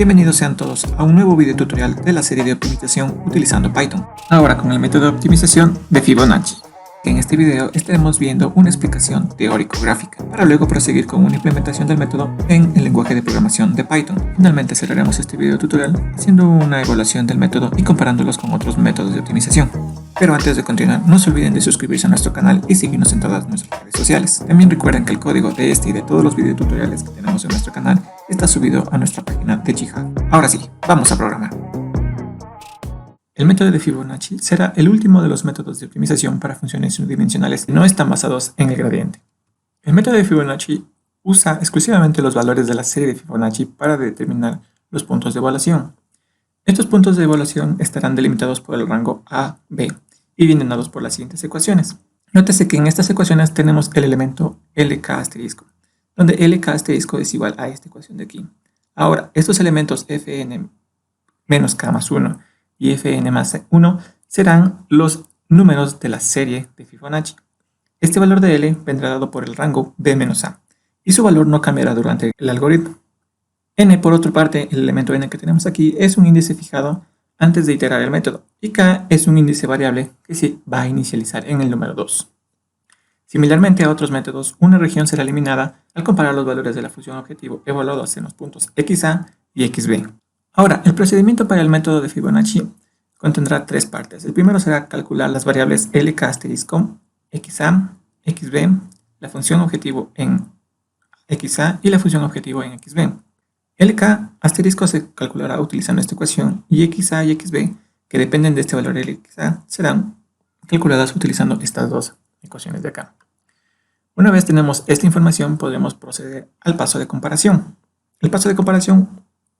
Bienvenidos sean todos a un nuevo video tutorial de la serie de optimización utilizando Python. Ahora con el método de optimización de Fibonacci. En este video estaremos viendo una explicación teórico-gráfica para luego proseguir con una implementación del método en el lenguaje de programación de Python. Finalmente cerraremos este video tutorial haciendo una evaluación del método y comparándolos con otros métodos de optimización. Pero antes de continuar, no se olviden de suscribirse a nuestro canal y seguirnos en todas nuestras redes sociales. También recuerden que el código de este y de todos los videotutoriales que tenemos en nuestro canal está subido a nuestra página de GitHub. Ahora sí, vamos a programar. El método de Fibonacci será el último de los métodos de optimización para funciones unidimensionales que no están basados en el gradiente. El método de Fibonacci usa exclusivamente los valores de la serie de Fibonacci para determinar los puntos de evaluación. Estos puntos de evaluación estarán delimitados por el rango A, B y vienen dados por las siguientes ecuaciones. Nótese que en estas ecuaciones tenemos el elemento LK asterisco, donde LK asterisco es igual a esta ecuación de aquí. Ahora, estos elementos Fn menos K más 1 y Fn más 1 serán los números de la serie de Fibonacci. Este valor de L vendrá dado por el rango B menos A y su valor no cambiará durante el algoritmo. N, por otra parte, el elemento N que tenemos aquí es un índice fijado antes de iterar el método y K es un índice variable que se va a inicializar en el número 2. Similarmente a otros métodos, una región será eliminada al comparar los valores de la función objetivo evaluados en los puntos xa y xb. Ahora, el procedimiento para el método de Fibonacci contendrá tres partes. El primero será calcular las variables LK asterisco, xa, xb, la función objetivo en xa y la función objetivo en xb. LK asterisco se calculará utilizando esta ecuación y xa y xb, que dependen de este valor LXA, serán calculadas utilizando estas dos ecuaciones de acá. Una vez tenemos esta información, podremos proceder al paso de comparación. El paso de comparación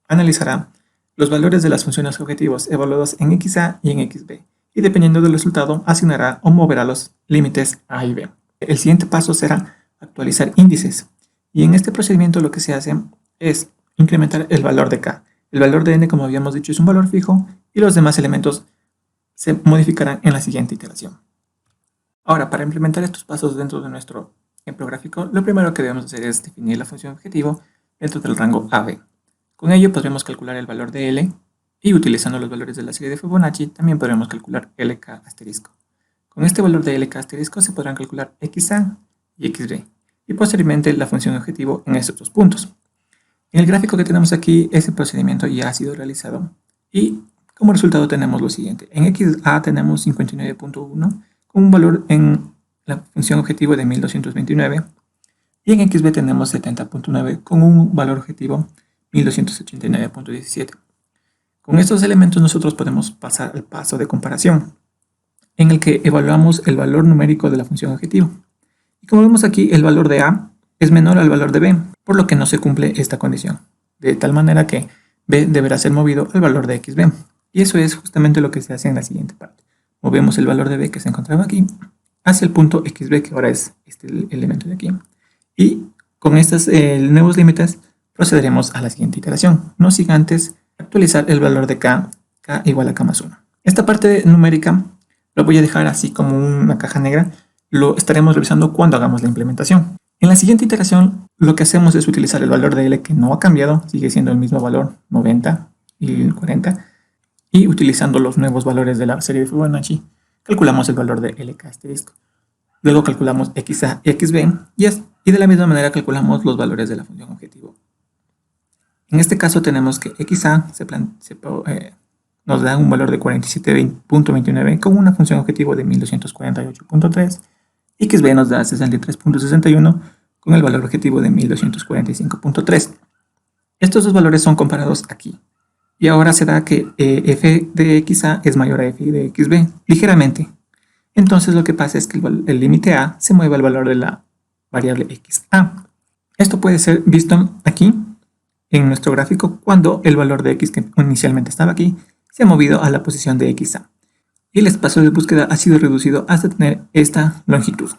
analizará los valores de las funciones objetivos evaluados en xa y en xb, y dependiendo del resultado, asignará o moverá los límites a y b. El siguiente paso será actualizar índices, y en este procedimiento lo que se hace es incrementar el valor de k. El valor de n, como habíamos dicho, es un valor fijo, y los demás elementos se modificarán en la siguiente iteración. Ahora, para implementar estos pasos dentro de nuestro ejemplo gráfico, lo primero que debemos hacer es definir la función objetivo dentro del rango AB. Con ello podremos calcular el valor de L y utilizando los valores de la serie de Fibonacci también podremos calcular LK asterisco. Con este valor de LK asterisco se podrán calcular XA y XB y posteriormente la función objetivo en estos dos puntos. En el gráfico que tenemos aquí, ese procedimiento ya ha sido realizado y como resultado tenemos lo siguiente. En XA tenemos 59.1 con un valor en la función objetivo de 1229 y en XB tenemos 70.9 con un valor objetivo 1289.17. Con estos elementos nosotros podemos pasar al paso de comparación en el que evaluamos el valor numérico de la función objetivo. Y como vemos aquí, el valor de A es menor al valor de B, por lo que no se cumple esta condición, de tal manera que B deberá ser movido al valor de XB. Y eso es justamente lo que se hace en la siguiente parte. Movemos el valor de B que se encontraba aquí hacia el punto XB, que ahora es este elemento de aquí. Y con estos nuevos límites procederemos a la siguiente iteración, no sin antes actualizar el valor de K igual a K más 1. Esta parte numérica lo voy a dejar así como una caja negra, lo estaremos revisando cuando hagamos la implementación. En la siguiente iteración lo que hacemos es utilizar el valor de L que no ha cambiado, sigue siendo el mismo valor, 90 y 40, y utilizando los nuevos valores de la serie de Fibonacci, calculamos el valor de LK asterisco. Luego calculamos XA y XB y de la misma manera calculamos los valores de la función objetivo. En este caso tenemos que XA nos da un valor de 47.29 con una función objetivo de 1248.3 y XB nos da 63.61 con el valor objetivo de 1245.3. Estos dos valores son comparados aquí. Y ahora se da que f de xa es mayor a f de xb, ligeramente. Entonces lo que pasa es que el límite a se mueve al valor de la variable xa. Esto puede ser visto aquí en nuestro gráfico cuando el valor de x que inicialmente estaba aquí se ha movido a la posición de xa. Y el espacio de búsqueda ha sido reducido hasta tener esta longitud.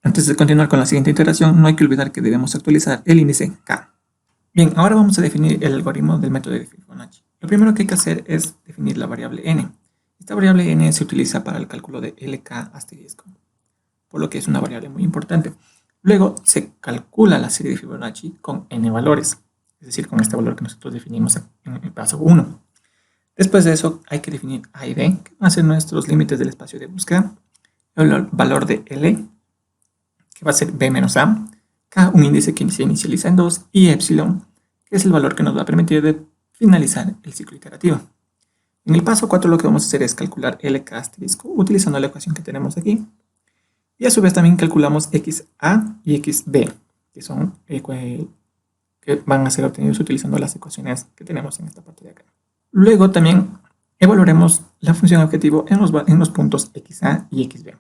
Antes de continuar con la siguiente iteración, no hay que olvidar que debemos actualizar el índice k. Bien, ahora vamos a definir el algoritmo del método de Fibonacci. Lo primero que hay que hacer es definir la variable n. Esta variable n se utiliza para el cálculo de LK asterisco, por lo que es una variable muy importante. Luego se calcula la serie de Fibonacci con n valores. es decir, con este valor que nosotros definimos en el paso 1. Después de eso hay que definir A y B, que van a ser nuestros límites del espacio de búsqueda, el valor de L, que va a ser B menos A, K, un índice que se inicializa en 2, y Epsilon, que es el valor que nos va a permitir de finalizar el ciclo iterativo. En el paso 4 lo que vamos a hacer es calcular LK asterisco utilizando la ecuación que tenemos aquí. Y a su vez también calculamos XA y XB, que son que van a ser obtenidos utilizando las ecuaciones que tenemos en esta parte de acá. Luego también evaluaremos la función objetivo en los puntos XA y XB.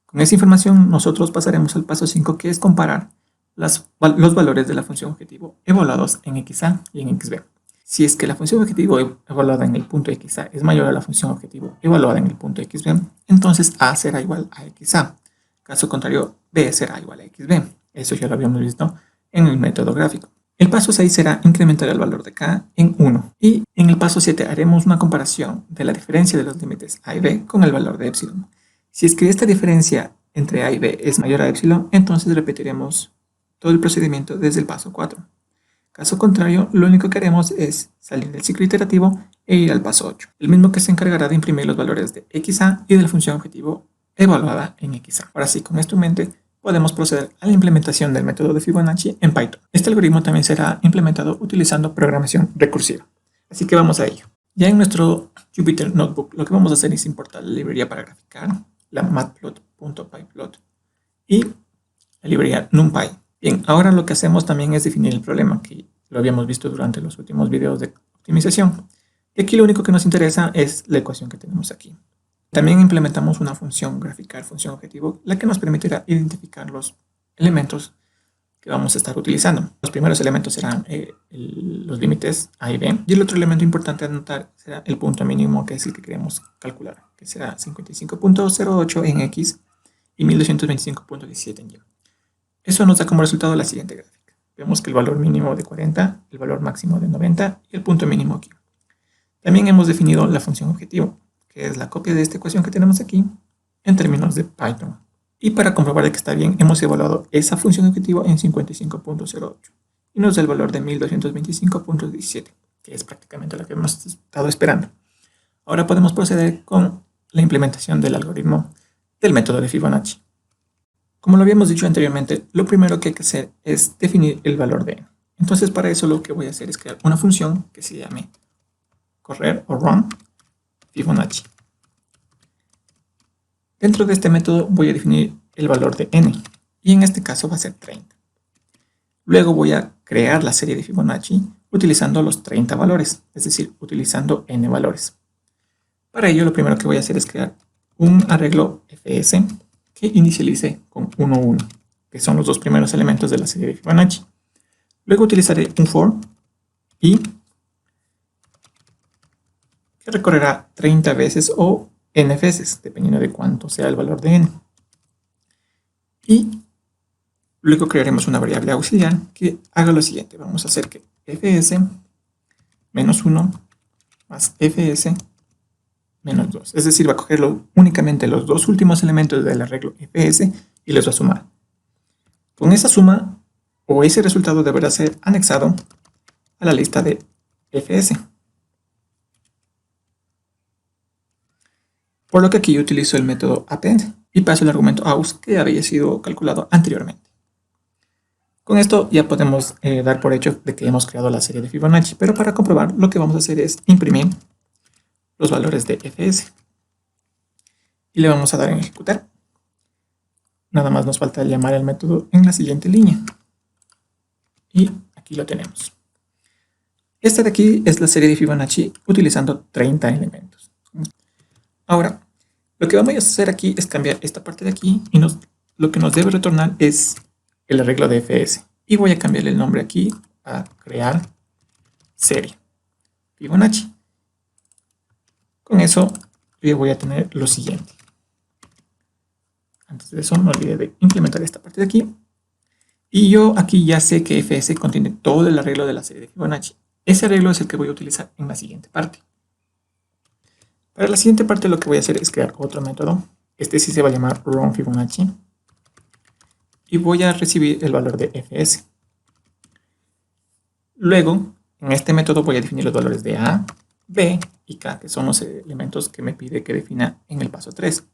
Con esa información nosotros pasaremos al paso 5, que es comparar los valores de la función objetivo evaluados en XA y en XB. Si es que la función objetivo evaluada en el punto XA es mayor a la función objetivo evaluada en el punto XB, entonces A será igual a XA. Caso contrario, B será igual a XB. Eso ya lo habíamos visto en el método gráfico. El paso 6 será incrementar el valor de K en 1. Y en el paso 7 haremos una comparación de la diferencia de los límites A y B con el valor de Epsilon. Si es que esta diferencia entre A y B es mayor a Epsilon, entonces repetiremos todo el procedimiento desde el paso 4. Caso contrario, lo único que haremos es salir del ciclo iterativo e ir al paso 8, el mismo que se encargará de imprimir los valores de XA y de la función objetivo evaluada en XA. Ahora sí, con esto en mente, podemos proceder a la implementación del método de Fibonacci en Python. Este algoritmo también será implementado utilizando programación recursiva. Así que vamos a ello. Ya en nuestro Jupyter Notebook, lo que vamos a hacer es importar la librería para graficar, la matplot.pyplot y la librería NumPy. Bien, ahora lo que hacemos también es definir el problema, que lo habíamos visto durante los últimos videos de optimización. Y aquí lo único que nos interesa es la ecuación que tenemos aquí. También implementamos una función graficar, función objetivo, la que nos permitirá identificar los elementos que vamos a estar utilizando. Los primeros elementos serán los límites A y B. Y el otro elemento importante a anotar será el punto mínimo, que es el que queremos calcular, que será 55.08 en X y 1225.17 en Y. Eso nos da como resultado la siguiente gráfica. Vemos que el valor mínimo de 40, el valor máximo de 90 y el punto mínimo aquí. También hemos definido la función objetivo, que es la copia de esta ecuación que tenemos aquí en términos de Python. Y para comprobar que está bien, hemos evaluado esa función objetivo en 55.08 y nos da el valor de 1225.17, que es prácticamente lo que hemos estado esperando. Ahora podemos proceder con la implementación del algoritmo del método de Fibonacci. Como lo habíamos dicho anteriormente, lo primero que hay que hacer es definir el valor de n. Entonces, para eso lo que voy a hacer es crear una función que se llame correr o run Fibonacci. Dentro de este método voy a definir el valor de n, y en este caso va a ser 30. Luego voy a crear la serie de Fibonacci utilizando los 30 valores, es decir, utilizando n valores. Para ello, lo primero que voy a hacer es crear un arreglo fs que inicialice con 1, 1, que son los dos primeros elementos de la serie de Fibonacci. Luego utilizaré un for y que recorrerá 30 veces o n veces, dependiendo de cuánto sea el valor de n. Y luego crearemos una variable auxiliar que haga lo siguiente. Vamos a hacer que fs menos 1 más fs menos 2. Es decir, va a coger únicamente los dos últimos elementos del arreglo fs y los va a sumar. Con esa suma o ese resultado deberá ser anexado a la lista de fs. Por lo que aquí yo utilizo el método append y paso el argumento aus que había sido calculado anteriormente. Con esto ya podemos dar por hecho de que hemos creado la serie de Fibonacci, pero para comprobar lo que vamos a hacer es imprimir los valores de fs y le vamos a dar en ejecutar. Nada más nos falta llamar al método en la siguiente línea y aquí lo tenemos. Esta de aquí es la serie de Fibonacci utilizando 30 elementos. Ahora, lo que vamos a hacer aquí es cambiar esta parte de aquí y lo que nos debe retornar es el arreglo de fs. Y voy a cambiarle el nombre aquí a crear serie Fibonacci. Con eso yo voy a tener lo siguiente. Antes de eso no olvidé de implementar esta parte de aquí. Y yo aquí ya sé que fs contiene todo el arreglo de la serie de Fibonacci. Ese arreglo es el que voy a utilizar en la siguiente parte. Para la siguiente parte lo que voy a hacer es crear otro método. Este sí se va a llamar run Fibonacci. Y voy a recibir el valor de fs. Luego, en este método voy a definir los valores de A, B y K, que son los elementos que me pide que defina en el paso 3.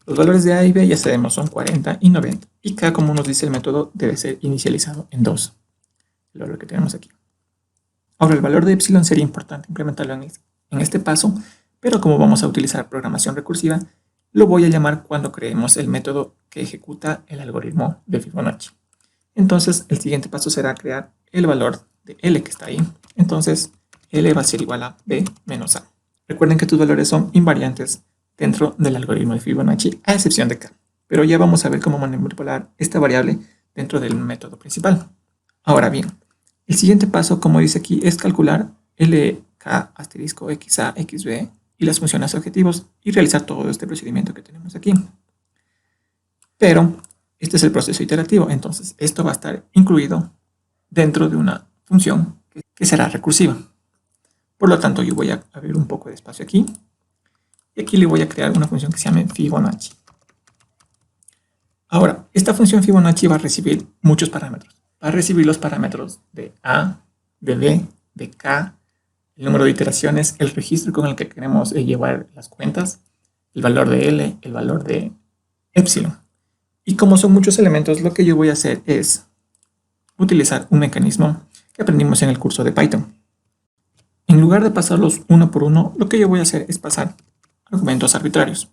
Los valores de A y B ya sabemos son 40 y 90. Y K, como nos dice el método, debe ser inicializado en 2. El valor que tenemos aquí. Ahora, el valor de epsilon sería importante implementarlo en este paso, pero como vamos a utilizar programación recursiva, lo voy a llamar cuando creemos el método que ejecuta el algoritmo de Fibonacci. Entonces, el siguiente paso será crear el valor de L que está ahí. Entonces, L va a ser igual a B menos A. Recuerden que estos valores son invariantes dentro del algoritmo de Fibonacci, a excepción de K. Pero ya vamos a ver cómo manipular esta variable dentro del método principal. Ahora bien, el siguiente paso, como dice aquí, es calcular LK asterisco XA, XB y las funciones objetivos y realizar todo este procedimiento que tenemos aquí. Pero este es el proceso iterativo, entonces esto va a estar incluido dentro de una función que será recursiva. Por lo tanto, yo voy a abrir un poco de espacio aquí. Y aquí le voy a crear una función que se llame Fibonacci. Ahora, esta función Fibonacci va a recibir muchos parámetros. Va a recibir los parámetros de A, de B, de K, el número de iteraciones, el registro con el que queremos llevar las cuentas, el valor de L, el valor de epsilon. Y como son muchos elementos, lo que yo voy a hacer es utilizar un mecanismo que aprendimos en el curso de Python. En lugar de pasarlos uno por uno, lo que yo voy a hacer es pasar argumentos arbitrarios.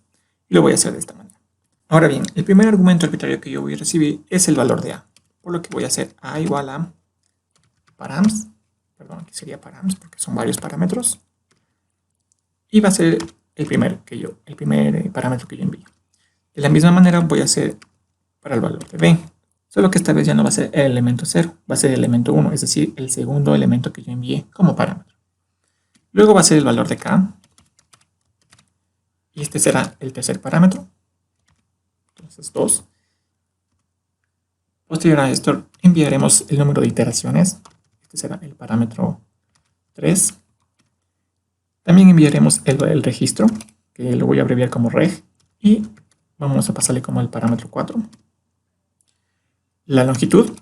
Y lo voy a hacer de esta manera. Ahora bien, el primer argumento arbitrario que yo voy a recibir es el valor de A. Por lo que voy a hacer A igual a params. Perdón, aquí sería params porque son varios parámetros. Y va a ser el primer parámetro que yo envío. De la misma manera voy a hacer para el valor de B. Solo que esta vez ya no va a ser el elemento 0, va a ser el elemento 1, es decir, el segundo elemento que yo envié como parámetro. Luego va a ser el valor de K. Y este será el tercer parámetro. Entonces 2. Posterior a esto enviaremos el número de iteraciones. Este será el parámetro 3. También enviaremos el registro, que lo voy a abreviar como reg. Y vamos a pasarle como el parámetro 4. La longitud.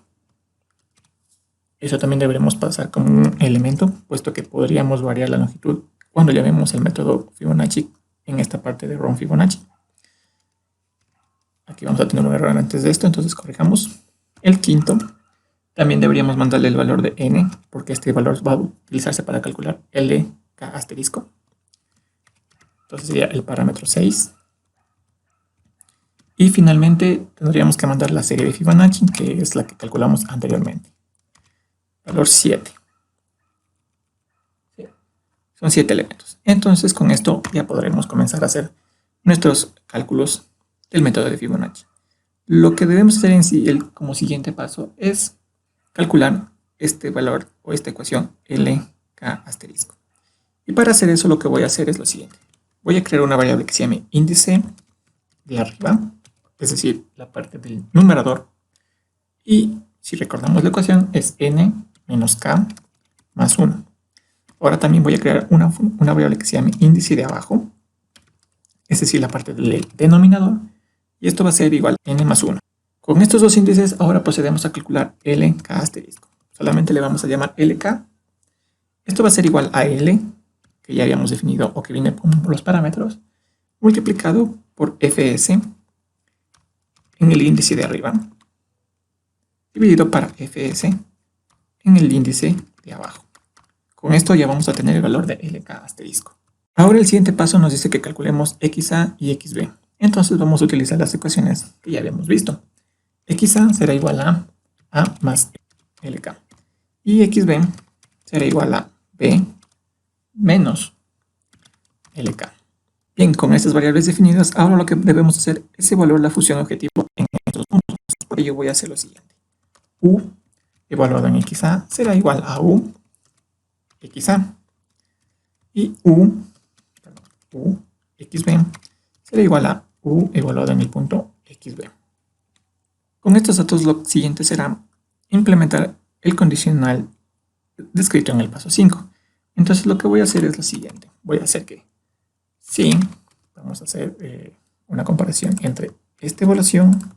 Eso también deberemos pasar como un elemento, puesto que podríamos variar la longitud cuando llamemos el método Fibonacci en esta parte de run Fibonacci. Aquí vamos a tener un error antes de esto, entonces corrijamos. El quinto, también deberíamos mandarle el valor de n, porque este valor va a utilizarse para calcular LK asterisco. Entonces sería el parámetro 6. Y finalmente tendríamos que mandar la serie de Fibonacci, que es la que calculamos anteriormente. Valor 7. Son 7 elementos. Entonces con esto ya podremos comenzar a hacer nuestros cálculos del método de Fibonacci. Lo que debemos hacer en sí como siguiente paso es calcular este valor o esta ecuación LK asterisco. Y para hacer eso lo que voy a hacer es lo siguiente. Voy a crear una variable que se llame índice de arriba, es decir, la parte del numerador. Y si recordamos la ecuación es n menos k más 1. Ahora también voy a crear una variable que se llame índice de abajo, es decir, la parte del denominador. Y esto va a ser igual a n más 1. Con estos dos índices ahora procedemos a calcular LK asterisco. Solamente le vamos a llamar LK. Esto va a ser igual a L, que ya habíamos definido o que viene por los parámetros, multiplicado por Fs en el índice de arriba, dividido para Fs en el índice de abajo. Con esto ya vamos a tener el valor de LK asterisco. Ahora el siguiente paso nos dice que calculemos XA y XB. Entonces vamos a utilizar las ecuaciones que ya habíamos visto. XA será igual a A más LK. Y XB será igual a B menos LK. Bien, con estas variables definidas, ahora lo que debemos hacer es evaluar la función objetivo en estos puntos. Por ello voy a hacer lo siguiente. U evaluado en XA será igual a U XA. Y U XB será igual a U evaluado en el punto XB. Con estos datos lo siguiente será implementar el condicional descrito en el paso 5. Entonces lo que voy a hacer es lo siguiente. Voy a hacer que si vamos a hacer una comparación entre esta evaluación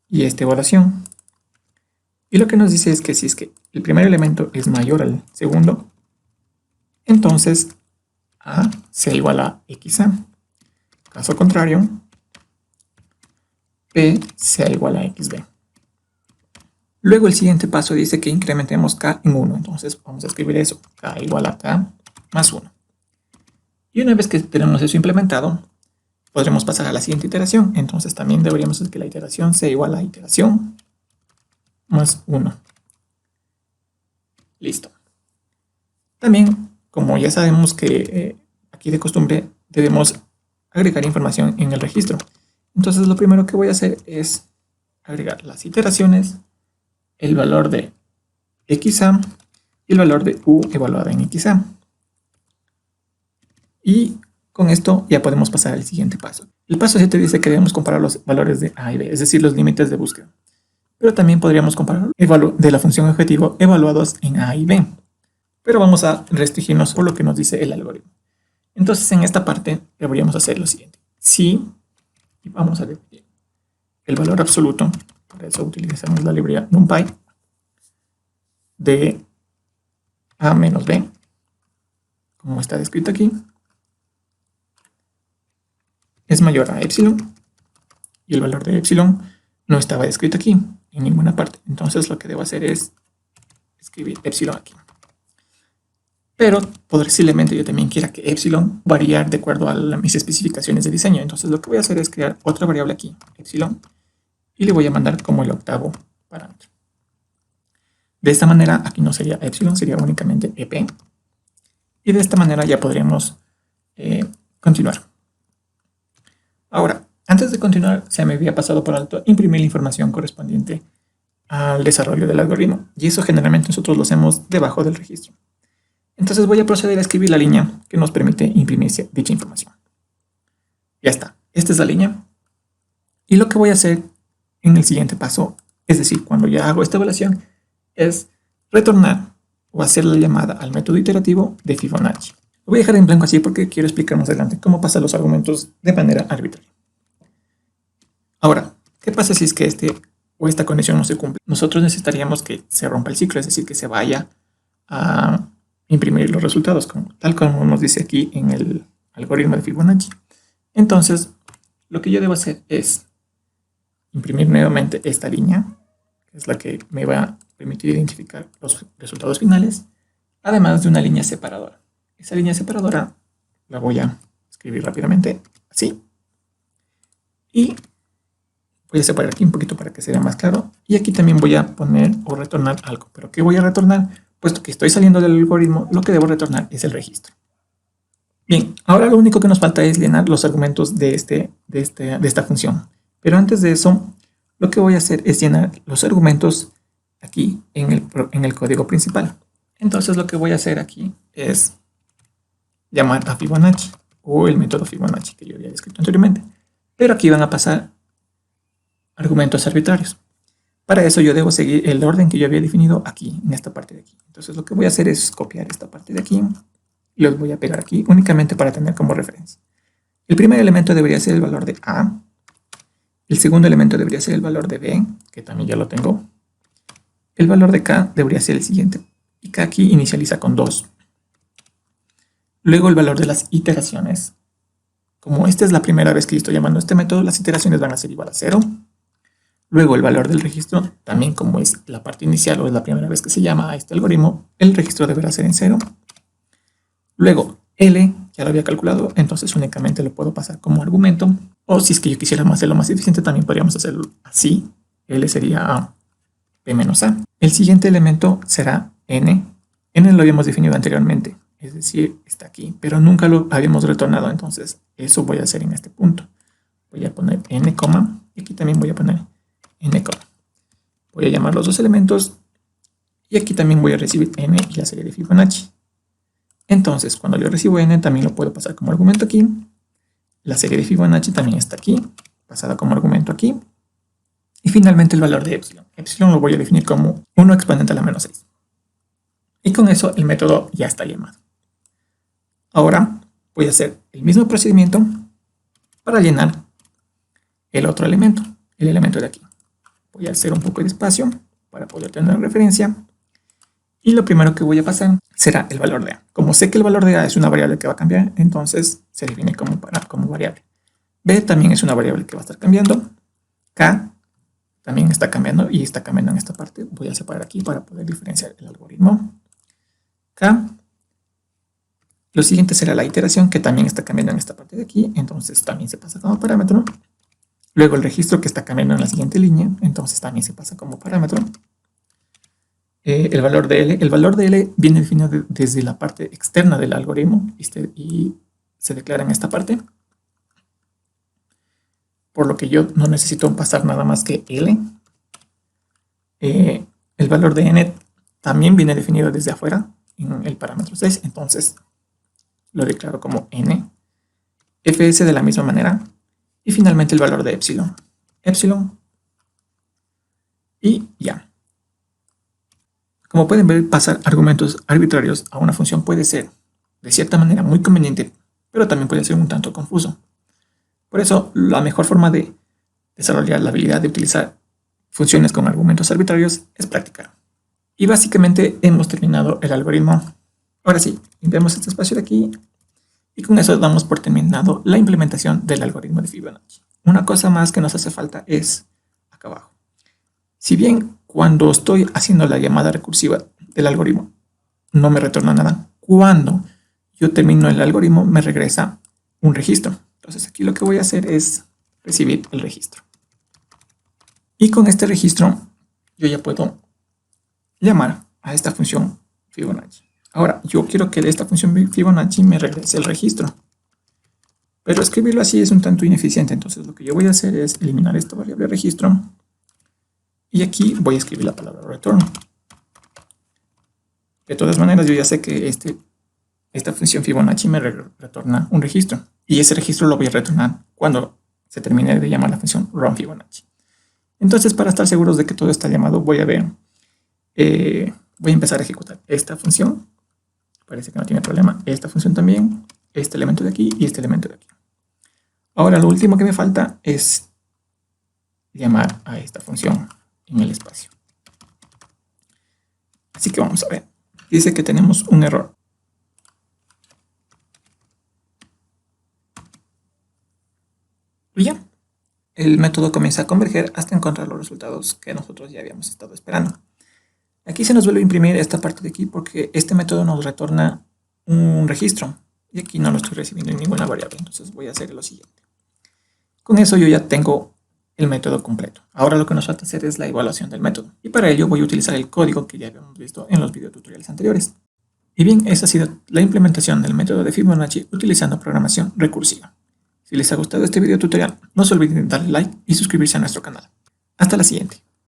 y esta evaluación. Y lo que nos dice es que si es que el primer elemento es mayor al segundo, entonces A sea igual a XA. Caso contrario, P sea igual a XB. Luego el siguiente paso dice que incrementemos K en 1. Entonces vamos a escribir eso. K igual a K más 1. Y una vez que tenemos eso implementado, podremos pasar a la siguiente iteración. Entonces también deberíamos hacer que la iteración sea igual a iteración más 1. Listo. También, como ya sabemos que aquí de costumbre debemos agregar información en el registro. Entonces lo primero que voy a hacer es agregar las iteraciones, el valor de XA y el valor de U evaluada en XA. Y con esto ya podemos pasar al siguiente paso. El paso 7 dice que debemos comparar los valores de A y B, es decir, los límites de búsqueda. Pero también podríamos comparar el valor de la función objetivo evaluados en A y B. Pero vamos a restringirnos por lo que nos dice el algoritmo. Entonces en esta parte deberíamos hacer lo siguiente. Si, y vamos a definir el valor absoluto, para eso utilizamos la librería NumPy, de A menos B, como está descrito aquí, es mayor a epsilon, y el valor de epsilon no estaba descrito aquí, en ninguna parte. Entonces lo que debo hacer es escribir epsilon aquí. Pero posiblemente yo también quiera que epsilon variar de acuerdo a mis especificaciones de diseño. Entonces lo que voy a hacer es crear otra variable aquí, epsilon, y le voy a mandar como el octavo parámetro. De esta manera aquí no sería epsilon, sería únicamente ep. Y de esta manera ya podremos continuar. Ahora, antes de continuar, se me había pasado por alto imprimir la información correspondiente al desarrollo del algoritmo. Y eso generalmente nosotros lo hacemos debajo del registro. Entonces voy a proceder a escribir la línea que nos permite imprimir dicha información. Ya está. Esta es la línea. Y lo que voy a hacer en el siguiente paso, es decir, cuando ya hago esta evaluación, es retornar o hacer la llamada al método iterativo de Fibonacci. Lo voy a dejar en blanco así porque quiero explicar más adelante cómo pasan los argumentos de manera arbitraria. Ahora, ¿qué pasa si es que esta condición no se cumple? Nosotros necesitaríamos que se rompa el ciclo, es decir, que se vaya a imprimir los resultados, tal como nos dice aquí en el algoritmo de Fibonacci. Entonces, lo que yo debo hacer es imprimir nuevamente esta línea, que es la que me va a permitir identificar los resultados finales, además de una línea separadora. Esa línea separadora la voy a escribir rápidamente, así. Y voy a separar aquí un poquito para que sea más claro. Y aquí también voy a poner o retornar algo. ¿Pero qué voy a retornar? Puesto que estoy saliendo del algoritmo, lo que debo retornar es el registro. Bien, ahora lo único que nos falta es llenar los argumentos de esta función. Pero antes de eso, lo que voy a hacer es llenar los argumentos aquí en el código principal. Entonces lo que voy a hacer aquí es llamar a Fibonacci o el método Fibonacci que yo había descrito anteriormente. Pero aquí van a pasar argumentos arbitrarios. Para eso yo debo seguir el orden que yo había definido aquí, en esta parte de aquí. Entonces lo que voy a hacer es copiar esta parte de aquí y los voy a pegar aquí únicamente para tener como referencia. El primer elemento debería ser el valor de A. El segundo elemento debería ser el valor de B, que también ya lo tengo. El valor de K debería ser el siguiente. Y K aquí inicializa con 2. Luego el valor de las iteraciones. Como esta es la primera vez que estoy llamando a este método, las iteraciones van a ser igual a 0. Luego el valor del registro, también como es la parte inicial o es la primera vez que se llama a este algoritmo, el registro deberá ser en 0. Luego L, ya lo había calculado, entonces únicamente lo puedo pasar como argumento. O si es que yo quisiera hacerlo más eficiente, también podríamos hacerlo así. L sería P menos A. El siguiente elemento será N. N lo habíamos definido anteriormente, es decir, está aquí, pero nunca lo habíamos retornado, entonces eso voy a hacer en este punto. Voy a poner N, y aquí también voy a poner N, voy a llamar los dos elementos y aquí también voy a recibir N y la serie de Fibonacci. Entonces, cuando yo recibo N, también lo puedo pasar como argumento aquí. La serie de Fibonacci también está aquí, pasada como argumento aquí. Y finalmente el valor de epsilon. Epsilon lo voy a definir como 1 exponente a la menos 6. Y con eso el método ya está llamado. Ahora voy a hacer el mismo procedimiento para llenar el otro elemento, el elemento de aquí. Voy a hacer un poco de espacio para poder tener referencia. Y lo primero que voy a pasar será el valor de A. Como sé que el valor de A es una variable que va a cambiar, entonces se define como variable. B también es una variable que va a estar cambiando. K también está cambiando y está cambiando en esta parte. Voy a separar aquí para poder diferenciar el algoritmo. K. Lo siguiente será la iteración, que también está cambiando en esta parte de aquí, entonces también se pasa como parámetro. Luego el registro, que está cambiando en la siguiente línea, entonces también se pasa como parámetro. El valor de L. El valor de L viene definido desde la parte externa del algoritmo y se declara en esta parte. Por lo que yo no necesito pasar nada más que L. El valor de N también viene definido desde afuera en el parámetro 6, entonces lo declaro como N. Fs de la misma manera. Y finalmente el valor de epsilon. Epsilon. Y ya. Como pueden ver, pasar argumentos arbitrarios a una función puede ser, de cierta manera, muy conveniente, pero también puede ser un tanto confuso. Por eso, la mejor forma de desarrollar la habilidad de utilizar funciones con argumentos arbitrarios es practicar. Y básicamente hemos terminado el algoritmo. Ahora sí, limpiamos este espacio de aquí y con eso damos por terminado la implementación del algoritmo de Fibonacci. Una cosa más que nos hace falta es acá abajo. Si bien cuando estoy haciendo la llamada recursiva del algoritmo no me retorna nada, cuando yo termino el algoritmo me regresa un registro. Entonces aquí lo que voy a hacer es recibir el registro. Y con este registro yo ya puedo llamar a esta función Fibonacci. Ahora, yo quiero que de esta función Fibonacci me regrese el registro. Pero escribirlo así es un tanto ineficiente, entonces lo que yo voy a hacer es eliminar esta variable registro. Y aquí voy a escribir la palabra return. De todas maneras, yo ya sé que esta función Fibonacci me retorna un registro. Y ese registro lo voy a retornar cuando se termine de llamar la función run Fibonacci. Entonces, para estar seguros de que todo está llamado, voy a empezar a ejecutar esta función. Parece que no tiene problema. Esta función también, este elemento de aquí y este elemento de aquí. Ahora, lo último que me falta es llamar a esta función en el espacio. Así que vamos a ver. Dice que tenemos un error. Y ya, el método comienza a converger hasta encontrar los resultados que nosotros ya habíamos estado esperando. Aquí se nos vuelve a imprimir esta parte de aquí porque este método nos retorna un registro y aquí no lo estoy recibiendo en ninguna variable, entonces voy a hacer lo siguiente. Con eso yo ya tengo el método completo. Ahora lo que nos falta hacer es la evaluación del método y para ello voy a utilizar el código que ya habíamos visto en los videotutoriales anteriores. Y bien, esa ha sido la implementación del método de Fibonacci utilizando programación recursiva. Si les ha gustado este video tutorial, no se olviden de darle like y suscribirse a nuestro canal. Hasta la siguiente.